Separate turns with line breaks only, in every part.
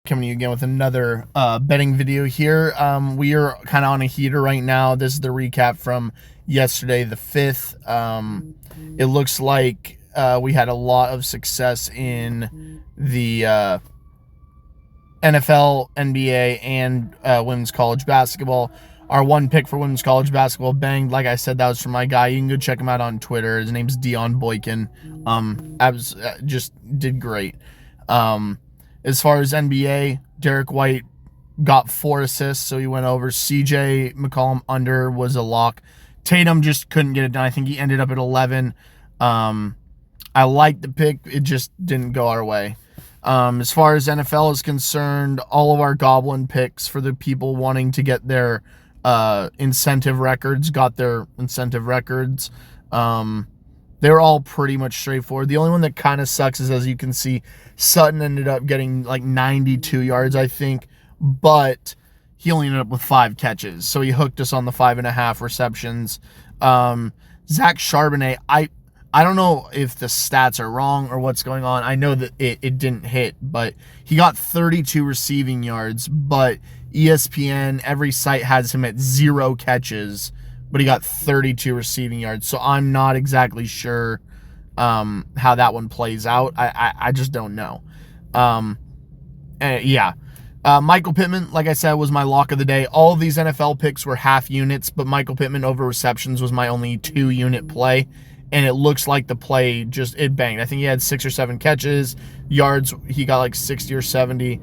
Coming to you again with another betting video here. We are kind of on a heater right now. This is the recap from yesterday, the 5th. It looks like we had a lot of success in the NFL, NBA, and women's college basketball. Our one pick for women's college basketball banged. Like I said, that was from my guy. You can go check him out on Twitter. His name's Dion Boykin. Just did great. As far as NBA, Derek White got 4 assists, so he went over. CJ McCollum under was a lock. Tatum just couldn't get it done. I think he ended up at 11. I liked the pick. It just didn't go our way. As far as NFL is concerned, all of our Goblin picks for the people wanting to get their incentive records got their incentive records. They were all pretty much straightforward. The only one that kind of sucks is, as you can see, Sutton ended up getting like 92 yards, I think, but he only ended up with 5 catches. So he hooked us on the 5.5 receptions. Zach Charbonnet, I don't know if the stats are wrong or what's going on. I know that it didn't hit, but he got 32 receiving yards, but ESPN, every site has him at 0 catches, but he got 32 receiving yards. So I'm not exactly sure how that one plays out. I just don't know. Michael Pittman, like I said, was my lock of the day. All of these NFL picks were half units, but Michael Pittman over receptions was my only 2-unit play. And it looks like the play it banged. I think he had 6 or 7 catches. Yards, he got like 60 or 70.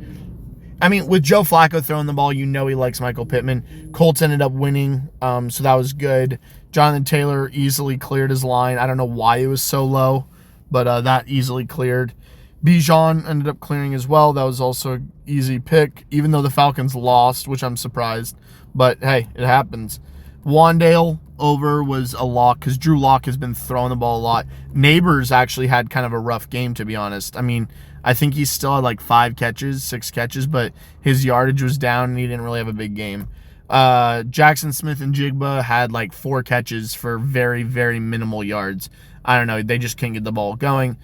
I mean, with Joe Flacco throwing the ball, you know he likes Michael Pittman. Colts ended up winning, so that was good. Jonathan Taylor easily cleared his line. I don't know why it was so low, but that easily cleared. Bijan ended up clearing as well. That was also an easy pick, even though the Falcons lost, which I'm surprised. But, hey, it happens. Wandale over was a lock because Drew Lock has been throwing the ball a lot. Neighbors actually had kind of a rough game, to be honest. I mean, I think he still had like 6 catches, but his yardage was down and he didn't really have a big game. Jackson Smith and Jigba had like 4 catches for very, very minimal yards. I don't know. They just can't get the ball going.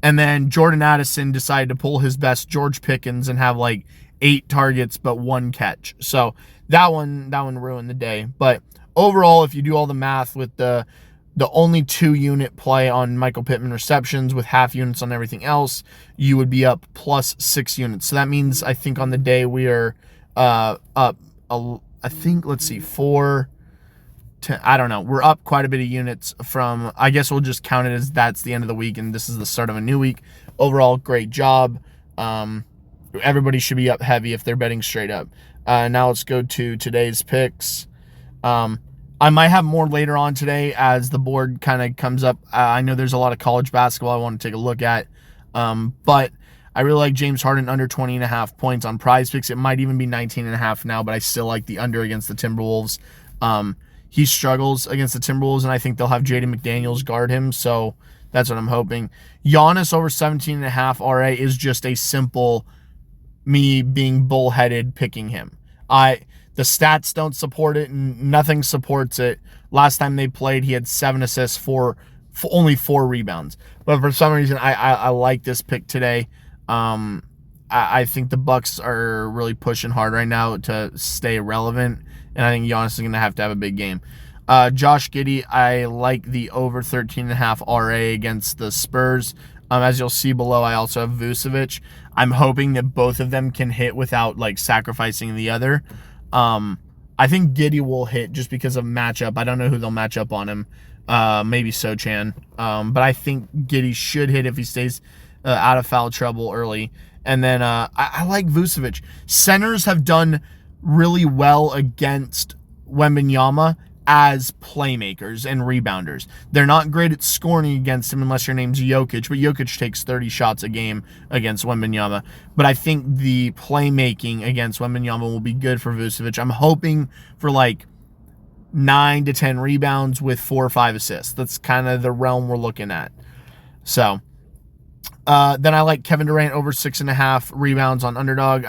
And then Jordan Addison decided to pull his best George Pickens and have like 8 targets but 1 catch. So that one ruined the day. But overall, if you do all the math with the only 2-unit play on Michael Pittman receptions with half units on everything else, you would be up plus 6 units. So that means I think on the day we are up, I think, let's see, 4 to, I don't know. We're up quite a bit of units from, I guess we'll just count it as that's the end of the week and this is the start of a new week. Overall, great job. Everybody should be up heavy if they're betting straight up. Now let's go to today's picks. I might have more later on today as the board kind of comes up. I know there's a lot of college basketball I want to take a look at. But I really like James Harden under 20.5 points on Prizepicks. It might even be 19.5 now, but I still like the under against the Timberwolves. He struggles against the Timberwolves, and I think they'll have Jaden McDaniels guard him, so that's what I'm hoping. Giannis over 17.5 RA is just a simple me being bullheaded picking him. The stats don't support it, and nothing supports it. Last time they played, he had 7 assists for only 4 rebounds. But for some reason, I like this pick today. I think the Bucks are really pushing hard right now to stay relevant, and I think Giannis is going to have a big game. Josh Giddey, I like the over 13.5 RA against the Spurs. As you'll see below, I also have Vucevic. I'm hoping that both of them can hit without like sacrificing the other. I think Giddey will hit just because of matchup. I don't know who they'll match up on him. Maybe Sochan. But I think Giddey should hit if he stays out of foul trouble early. And then I like Vucevic. Centers have done really well against Wembanyama as playmakers and rebounders. They're not great at scoring against him unless your name's Jokic, but Jokic takes 30 shots a game against Wembanyama. But I think the playmaking against Wembanyama will be good for Vucevic. I'm hoping for like 9 to 10 rebounds with 4 or 5 assists. That's kind of the realm we're looking at. So then I like Kevin Durant over 6.5 rebounds on Underdog.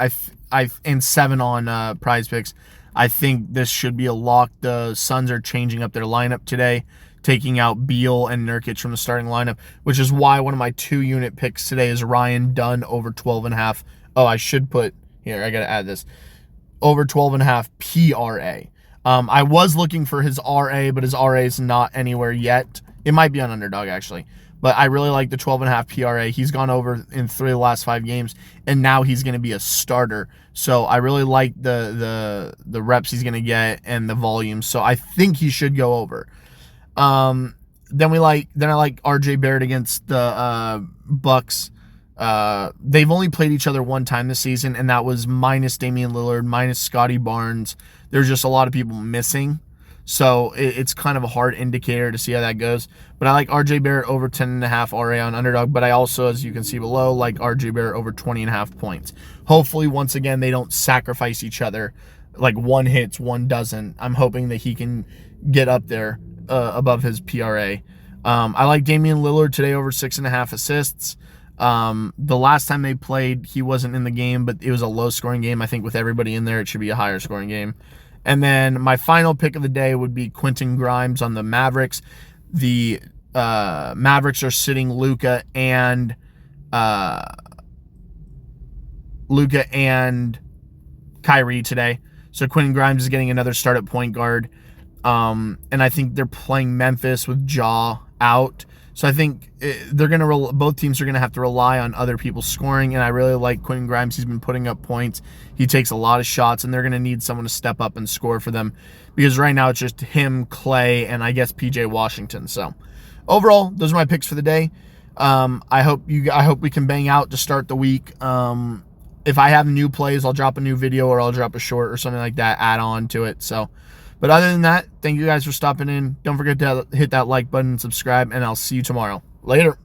And 7 on Prizepicks. I think this should be a lock. The Suns are changing up their lineup today, taking out Beal and Nurkic from the starting lineup, which is why one of my 2-unit picks today is Ryan Dunn over 12.5. Oh, I should put Here, I got to add this. Over 12.5 PRA. I was looking for his RA, but his RA is not anywhere yet. It might be on Underdog, actually. But I really like the 12.5 PRA. He's gone over in 3 of the last 5 games, and now he's going to be a starter. So I really like the reps he's going to get and the volume. So I think he should go over. Then I like RJ Barrett against the Bucks. They've only played each other one time this season, and that was minus Damian Lillard, minus Scotty Barnes. There's just a lot of people missing. So it's kind of a hard indicator to see how that goes. But I like RJ Barrett over 10.5 RA on Underdog. But I also, as you can see below, like RJ Barrett over 20.5 points. Hopefully, once again, they don't sacrifice each other. Like one hits, one doesn't. I'm hoping that he can get up there above his PRA. I like Damian Lillard today over 6.5 assists. The last time they played, he wasn't in the game, but it was a low-scoring game. I think with everybody in there, it should be a higher-scoring game. And then my final pick of the day would be Quentin Grimes on the Mavericks. The Mavericks are sitting Luka and Kyrie today. So Quentin Grimes is getting another start at point guard. And I think they're playing Memphis with Ja out. So I think both teams are going to have to rely on other people scoring, and I really like Quentin Grimes. He's been putting up points. He takes a lot of shots, and they're going to need someone to step up and score for them because right now it's just him, Clay, and I guess PJ Washington. So overall, those are my picks for the day. I hope we can bang out to start the week. If I have new plays, I'll drop a new video or I'll drop a short or something like that, add on to it. So. But other than that, thank you guys for stopping in. Don't forget to hit that like button and subscribe, and I'll see you tomorrow. Later.